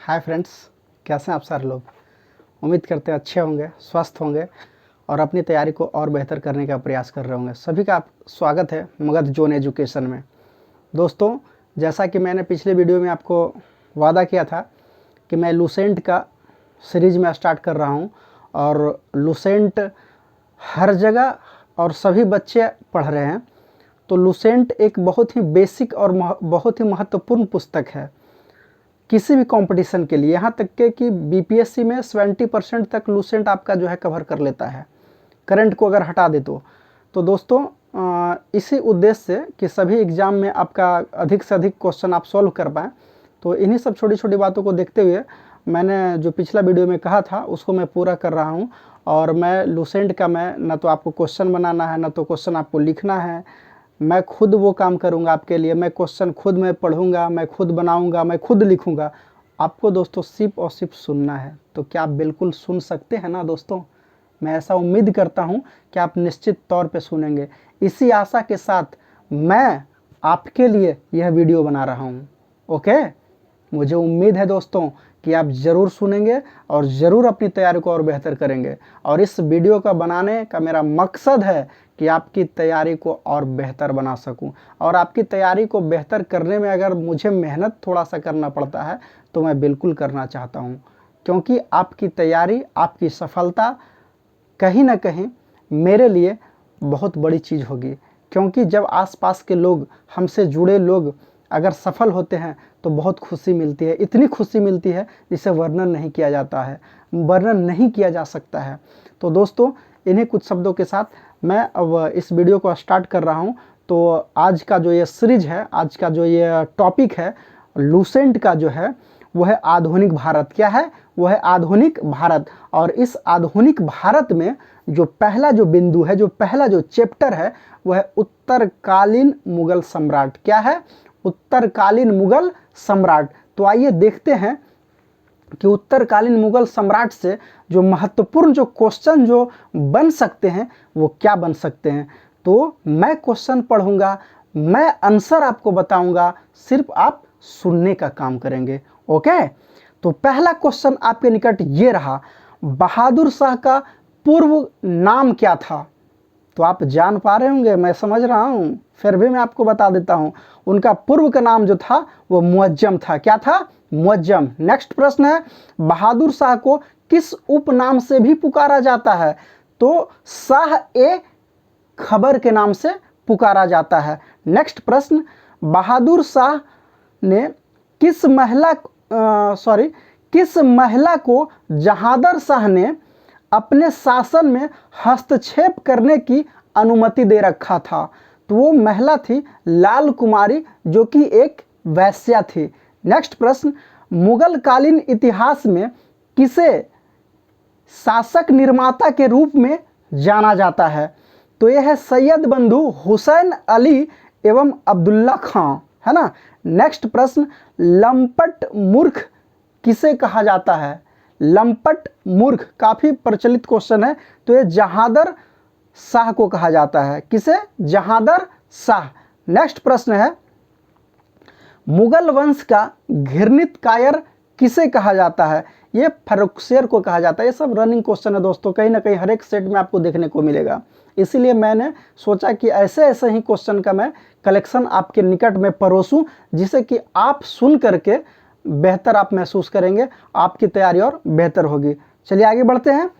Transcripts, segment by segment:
Hi friends, कैसे हैं आप सारे लोग। उम्मीद करते हैं अच्छे होंगे, स्वस्थ होंगे और अपनी तैयारी को और बेहतर करने का प्रयास कर रहे होंगे। सभी का स्वागत है मगध जोन एजुकेशन में। दोस्तों, जैसा कि मैंने पिछले वीडियो में आपको वादा किया था कि मैं लूसेंट का सीरीज में स्टार्ट कर रहा हूं और लूसेंट हर जगह और सभी बच्चे पढ़ रहे हैं। तो लूसेंट एक बहुत ही बेसिक और बहुत ही महत्वपूर्ण पुस्तक है किसी भी कंपटीशन के लिए। यहाँ तक के कि बीपीएससी में 70% तक लूसेंट आपका जो है कवर कर लेता है, करंट को अगर हटा दे तो दोस्तों इसी उद्देश्य से कि सभी एग्ज़ाम में आपका अधिक से अधिक क्वेश्चन आप सॉल्व कर पाएँ, तो इन्हीं सब छोटी छोटी बातों को देखते हुए मैंने जो पिछला वीडियो में कहा था उसको मैं पूरा कर रहा हूँ। और मैं लूसेंट का न तो आपको क्वेश्चन बनाना है, न तो क्वेश्चन आपको लिखना है। मैं खुद वो काम करूँगा आपके लिए। मैं क्वेश्चन खुद मैं पढ़ूँगा, मैं खुद बनाऊँगा, मैं खुद लिखूँगा। आपको दोस्तों सिर्फ और सिर्फ सुनना है। तो क्या आप बिल्कुल सुन सकते हैं ना दोस्तों? मैं ऐसा उम्मीद करता हूँ कि आप निश्चित तौर पे सुनेंगे। इसी आशा के साथ मैं आपके लिए यह वीडियो बना रहा हूँ। ओके, मुझे उम्मीद है दोस्तों कि आप ज़रूर सुनेंगे और ज़रूर अपनी तैयारी को और बेहतर करेंगे। और इस वीडियो का बनाने का मेरा मकसद है कि आपकी तैयारी को और बेहतर बना सकूं। और आपकी तैयारी को बेहतर करने में अगर मुझे मेहनत थोड़ा सा करना पड़ता है तो मैं बिल्कुल करना चाहता हूं, क्योंकि आपकी तैयारी, आपकी सफलता कहीं ना कहीं मेरे लिए बहुत बड़ी चीज़ होगी। क्योंकि जब आसपास के लोग, हमसे जुड़े लोग अगर सफल होते हैं तो बहुत खुशी मिलती है। इतनी खुशी मिलती है जिसे वर्णन नहीं किया जाता है, वर्णन नहीं किया जा सकता है। तो दोस्तों, इन्हीं कुछ शब्दों के साथ मैं अब इस वीडियो को स्टार्ट कर रहा हूं। तो आज का जो ये सीरीज है, आज का जो ये टॉपिक है लूसेंट का, जो है वो है आधुनिक भारत। क्या है? वो है आधुनिक भारत। और इस आधुनिक भारत में जो पहला जो बिंदु है, जो पहला जो चैप्टर है, वो है उत्तरकालीन मुगल सम्राट। क्या है? उत्तरकालीन मुगल सम्राट। तो आइए देखते हैं कि उत्तरकालीन मुगल सम्राट से जो महत्वपूर्ण जो क्वेश्चन जो बन सकते हैं वो क्या बन सकते हैं। तो मैं क्वेश्चन पढ़ूंगा, मैं आंसर आपको बताऊंगा, सिर्फ आप सुनने का काम करेंगे। ओके, तो पहला क्वेश्चन आपके निकट ये रहा, बहादुर शाह का पूर्व नाम क्या था? तो आप जान पा रहे होंगे, मैं समझ रहा हूं, फिर भी मैं आपको बता देता हूं। उनका पूर्व का नाम जो था वो मुअज्जम था। क्या था? मुअज्जम। नेक्स्ट प्रश्न है, बहादुर शाह को किस उपनाम से भी पुकारा जाता है? तो शाह ए खबर के नाम से पुकारा जाता है। नेक्स्ट प्रश्न, बहादुर शाह ने किस महिला को जहांदर शाह ने अपने शासन में हस्तक्षेप करने की अनुमति दे रखा था? तो वो महिला थी लाल कुमारी, जो कि एक वैश्या थी। नेक्स्ट प्रश्न, मुगल कालीन इतिहास में किसे शासक निर्माता के रूप में जाना जाता है? तो यह है सैयद बंधु हुसैन अली एवं अब्दुल्ला खां, है ना। नेक्स्ट प्रश्न, लंपट मूर्ख किसे कहा जाता है? लंपट मूर्ख काफी प्रचलित क्वेश्चन है। तो ये जहांदर शाह को कहा जाता है। किसे? जहांदर शाह। नेक्स्ट प्रश्न है, मुगल वंश का घृणित कायर किसे कहा जाता है? ये फर्रुखशेर को कहा जाता है। ये सब रनिंग क्वेश्चन है दोस्तों, कहीं ना कहीं हर एक सेट में आपको देखने को मिलेगा। इसीलिए मैंने सोचा कि ऐसे ऐसे ही क्वेश्चन का मैं कलेक्शन आपके निकट में परोसूं, जिसे कि आप सुन करके बेहतर आप महसूस करेंगे, आपकी तैयारी और बेहतर होगी। चलिए आगे बढ़ते हैं।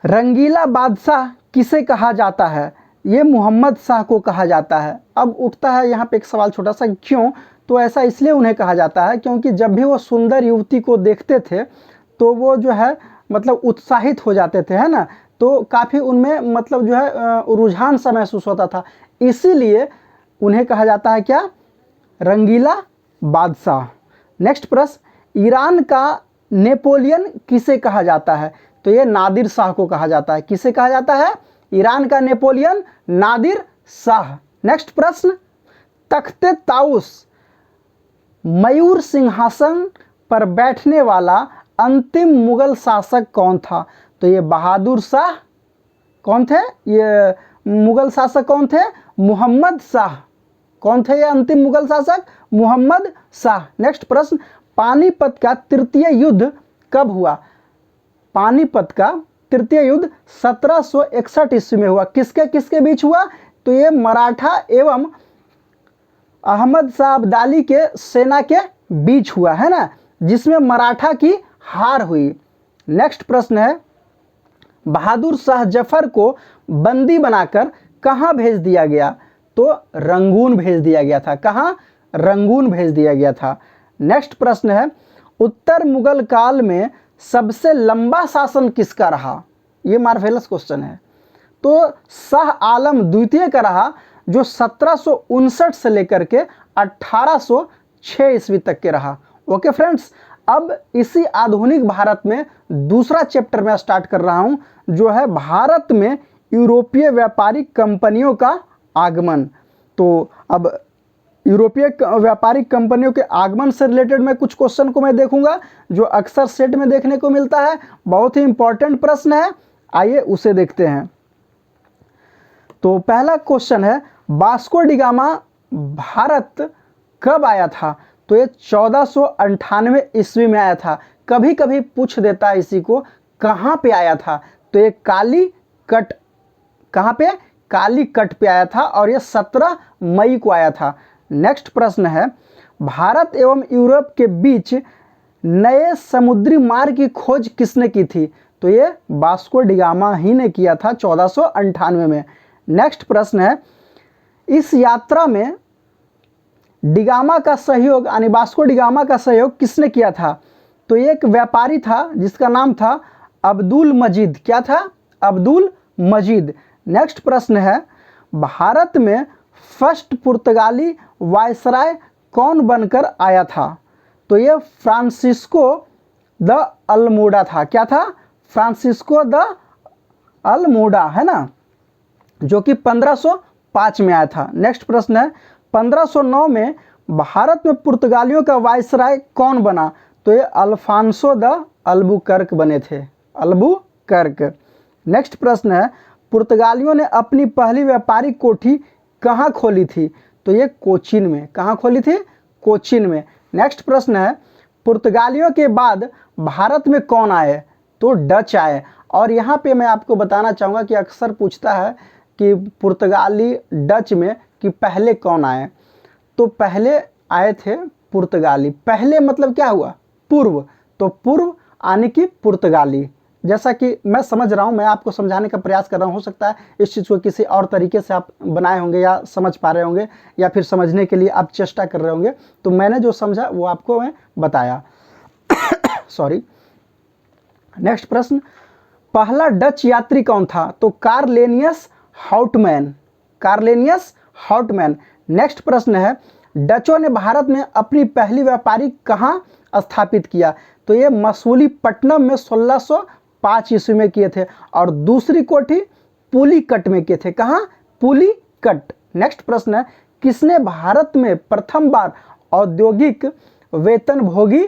रंगीला बादशाह किसे कहा जाता है? ये मोहम्मद शाह को कहा जाता है। अब उठता है यहाँ पे एक सवाल छोटा सा, क्यों? तो ऐसा इसलिए उन्हें कहा जाता है क्योंकि जब भी वो सुंदर युवती को देखते थे तो वो जो है मतलब उत्साहित हो जाते थे, है ना। तो काफ़ी उनमें मतलब जो है रुझान सा महसूस होता था, इसीलिए उन्हें कहा जाता है क्या? रंगीला बादशाह। नेक्स्ट प्रश्न, ईरान का नेपोलियन किसे कहा जाता है? तो ये नादिर शाह को कहा जाता है। किसे कहा जाता है? ईरान का नेपोलियन नादिर शाह। नेक्स्ट प्रश्न, तख्ते ताउस मयूर सिंहासन पर बैठने वाला अंतिम मुगल शासक कौन था? तो ये बहादुर शाह कौन थे? ये मुगल शासक कौन थे? मोहम्मद शाह। कौन थे ये अंतिम मुगल शासक? मोहम्मद शाह। नेक्स्ट प्रश्न, पानीपत का तृतीय युद्ध कब हुआ? पानीपत का तृतीय युद्ध 1761 ईस्वी में हुआ। किसके किसके बीच हुआ? तो ये मराठा एवं अहमद शाह अब्दाली के सेना के बीच हुआ है ना, जिसमें मराठा की हार हुई। नेक्स्ट प्रश्न है, बहादुर शाह जफर को बंदी बनाकर कहाँ भेज दिया गया? तो रंगून भेज दिया गया था। कहाँ? रंगून भेज दिया गया था। नेक्स्ट प्रश्न है, उत्तर मुगल काल में सबसे लंबा शासन किसका रहा? ये मार्वेलस क्वेश्चन है। तो शाह आलम द्वितीय का रहा, जो 1759 से लेकर के 1806 ईस्वी तक के रहा। ओके फ्रेंड्स, अब इसी आधुनिक भारत में दूसरा चैप्टर मैं स्टार्ट कर रहा हूं, जो है भारत में यूरोपीय व्यापारिक कंपनियों का आगमन। तो अब यूरोपीय व्यापारिक कंपनियों के आगमन से रिलेटेड मैं कुछ क्वेश्चन को मैं देखूंगा, जो अक्सर सेट में देखने को मिलता है। बहुत ही इंपॉर्टेंट प्रश्न है, आइए उसे देखते हैं। तो पहला क्वेश्चन है, वास्को डी गामा भारत कब आया था? तो ये 1498 ईस्वी में आया था। कभी कभी पूछ देता है इसी को, कहाँ पे आया था? तो ये कालीकट, कहाँ पे? कालीकट पे आया था, और ये 17 मई को आया था। नेक्स्ट प्रश्न है, भारत एवं यूरोप के बीच नए समुद्री मार्ग की खोज किसने की थी? तो ये वास्को डी गामा ही ने किया था 1498 में। नेक्स्ट प्रश्न है, इस यात्रा में डिगामा का सहयोग, यानी वास्को डी गामा का सहयोग किसने किया था? तो एक व्यापारी था जिसका नाम था अब्दुल मजीद। क्या था? अब्दुल मजीद। नेक्स्ट प्रश्न है, भारत में फर्स्ट पुर्तगाली वायसराय कौन बनकर आया था? तो ये फ्रांसिस्को द अल्मोड़ा था। क्या था? फ्रांसिस्को द अल्मोड़ा, है ना, जो कि 1505 में आया था। नेक्स्ट प्रश्न है, 1509 में भारत में पुर्तगालियों का वायसराय कौन बना? तो ये अल्फांसो द अल्बुकर्क बने थे, अल्बुकर्क। नेक्स्ट प्रश्न है, पुर्तगालियों ने अपनी पहली व्यापारिक कोठी कहाँ खोली थी? तो ये कोचीन में। कहाँ खोली थी? कोचीन में। नेक्स्ट प्रश्न है, पुर्तगालियों के बाद भारत में कौन आए? तो डच आए। और यहाँ पे मैं आपको बताना चाहूँगा कि अक्सर पूछता है कि पुर्तगाली डच में कि पहले कौन आए? तो पहले आए थे पुर्तगाली। पहले मतलब क्या हुआ? पूर्व। तो पूर्व आने की पुर्तगाली। जैसा कि मैं समझ रहा हूँ, मैं आपको समझाने का प्रयास कर रहा हूँ, हो सकता है इस चीज़ को किसी और तरीके से आप बनाए होंगे या समझ पा रहे होंगे, या फिर समझने के लिए आप चेष्टा कर रहे होंगे। तो मैंने जो समझा वो आपको मैं बताया। सॉरी। नेक्स्ट प्रश्न, पहला डच यात्री कौन था? तो कार्लेनियस हाउटमैन। कार्लेनियस हाउटमैन। नेक्स्ट प्रश्न है, डचों ने भारत में अपनी पहली व्यापारी कहाँ स्थापित किया? तो ये मसूलीपट्टनम में 1605 ईस्वी में किए थे, और दूसरी कोठी पुलिकट में किए थे। कहाँ? पुलिकट। नेक्स्ट प्रश्न है, किसने भारत में प्रथम बार औद्योगिक वेतनभोगी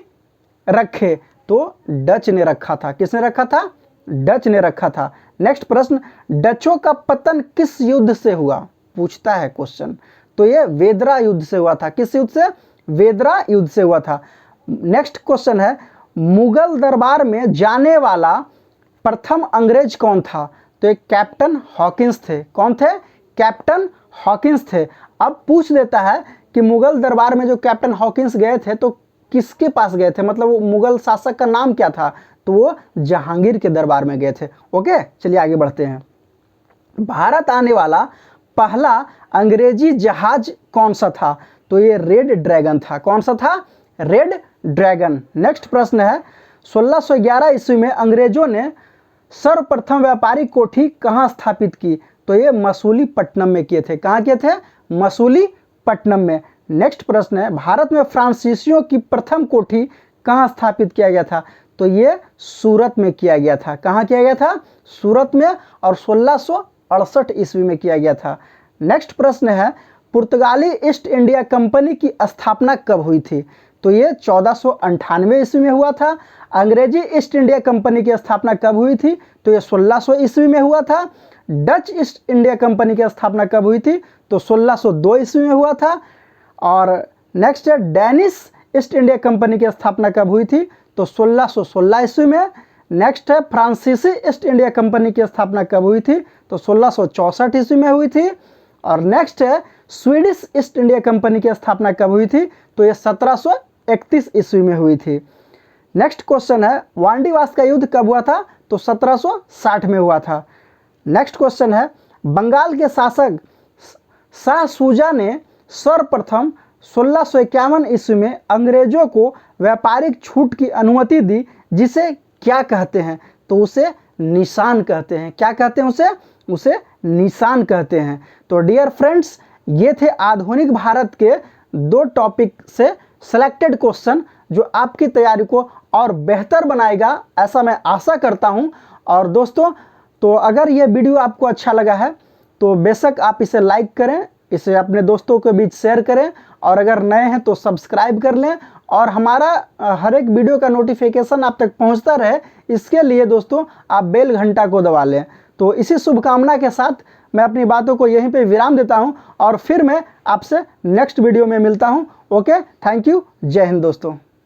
रखे? तो डच ने रखा था। किसने रखा था? डच ने रखा था। नेक्स्ट प्रश्न, डचों का पतन किस युद्ध से हुआ? पूछता है क्वेश्चन। तो ये वेदरा युद्ध से हुआ था। किस युद्ध से? वेदरा युद्ध से हुआ था। नेक्स्ट क्वेश्चन है, मुगल दरबार में जाने वाला प्रथम अंग्रेज कौन था? तो एक कैप्टन हॉकिंस थे। कौन थे? कैप्टन हॉकिंस थे। अब पूछ देता है कि मुगल दरबार में जो कैप्टन हॉकिंस गए थे तो किसके पास गए थे, मतलब वो मुगल शासक का नाम क्या था? तो वो जहांगीर के दरबार में गए थे। ओके, चलिए आगे बढ़ते हैं। भारत आने वाला पहला अंग्रेजी जहाज कौन सा था? तो ये रेड ड्रैगन था। कौन सा था? Red dragon. नेक्स्ट प्रश्न है, 1611 ईस्वी में अंग्रेजों ने सर्वप्रथम व्यापारिक कोठी कहाँ स्थापित की? तो ये मसूलीपट्टनम में किए थे। कहाँ किए थे? मसूलीपट्टनम में। नेक्स्ट प्रश्न है, भारत में फ्रांसीसियों की प्रथम कोठी कहाँ स्थापित किया गया था? तो ये सूरत में किया गया था। कहाँ किया गया था? सूरत में, और 1668 ईस्वी में किया गया था। नेक्स्ट प्रश्न है, पुर्तगाली ईस्ट इंडिया कंपनी की स्थापना कब हुई थी? तो ये 1498 ईस्वी में हुआ था। अंग्रेजी ईस्ट इंडिया कंपनी की स्थापना कब हुई थी? तो ये 1600 ईस्वी में हुआ था। डच ईस्ट इंडिया कंपनी की स्थापना कब हुई थी? तो 1602 ईस्वी में हुआ था। और नेक्स्ट है, डेनिश ईस्ट इंडिया कंपनी की स्थापना कब हुई थी? तो 1616 ईस्वी में। नेक्स्ट है फ्रांसीसी ईस्ट इंडिया कंपनी की स्थापना कब हुई थी? तो 1664 ईस्वी में हुई थी। और नेक्स्ट है स्वीडिश ईस्ट इंडिया कंपनी की स्थापना कब हुई थी? तो ये 1731 ईस्वी में हुई थी। नेक्स्ट क्वेश्चन है वांडीवास का युद्ध कब हुआ था? तो 1760 में हुआ था। नेक्स्ट क्वेश्चन है बंगाल के शासक शाह शुजा ने सर्वप्रथम 1651 ईस्वी में अंग्रेजों को व्यापारिक छूट की अनुमति दी, जिसे क्या कहते हैं? तो उसे निशान कहते हैं। क्या कहते हैं उसे? उसे निशान कहते हैं। तो डियर फ्रेंड्स, ये थे आधुनिक भारत के 2 टॉपिक से सिलेक्टेड क्वेश्चन जो आपकी तैयारी को और बेहतर बनाएगा, ऐसा मैं आशा करता हूं। और दोस्तों, तो अगर ये वीडियो आपको अच्छा लगा है तो बेशक आप इसे लाइक करें, इसे अपने दोस्तों के बीच शेयर करें, और अगर नए हैं तो सब्सक्राइब कर लें, और हमारा हर एक वीडियो का नोटिफिकेशन आप तक पहुंचता रहे, इसके लिए दोस्तों आप बेल घंटा को दबा लें। तो इसी शुभकामना के साथ मैं अपनी बातों को यहीं पे विराम देता हूं, और फिर मैं आपसे नेक्स्ट वीडियो में मिलता हूं। ओके, थैंक यू, जय हिंद दोस्तों।